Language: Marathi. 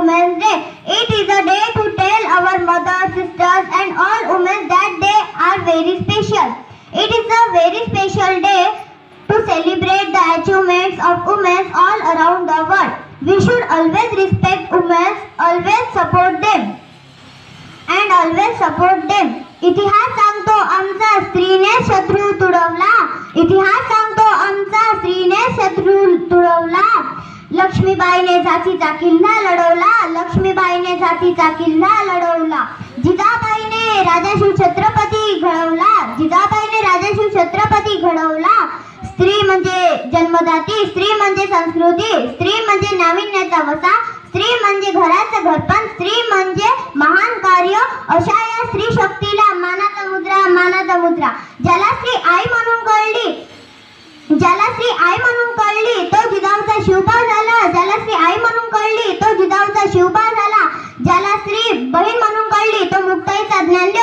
Women's Day. It is a day to tell our mothers, sisters and all women that they are very special. It is a very special day to celebrate the achievements of women all around the world. We should always respect women, always support them and always support them. इतिहास सांगतो आमचा स्त्रीने शत्रू तुडवला. इतिहास सांगतो आमचा स्त्रीने शत्रू तुडवला. लक्ष्मीबाईने झाशीचा किल्ला लढवला. लक्ष्मीबाईने झाशीचा किल्ला लढवला. जिजाबाईने राजाशिव छत्रपती घडवला. जिजाबाईने राजाशिव छत्रपती घडवला. स्त्री म्हणजे जन्मदाती, स्त्री म्हणजे संस्कृती, स्त्री म्हणजे नाविन्याचा वसा, स्त्री म्हणजे घराचं घरपण, स्त्री म्हणजे महान कार्य. अशा या स्त्री शक्तीला मानाचा मुद्रा, मानाचा मुद्रा. ज्याला स्त्री आई म्हणून कळली, ज्याला स्त्री आई म्हणून कळली तो जिजाऊचा शिवबा झाला. ज्याला स्त्री आई म्हणून कळली तो जिजाऊचा शिवबा झाला. ज्याला स्त्री बहीण म्हणून कळली तो मुक्ताईचा ज्ञानदेव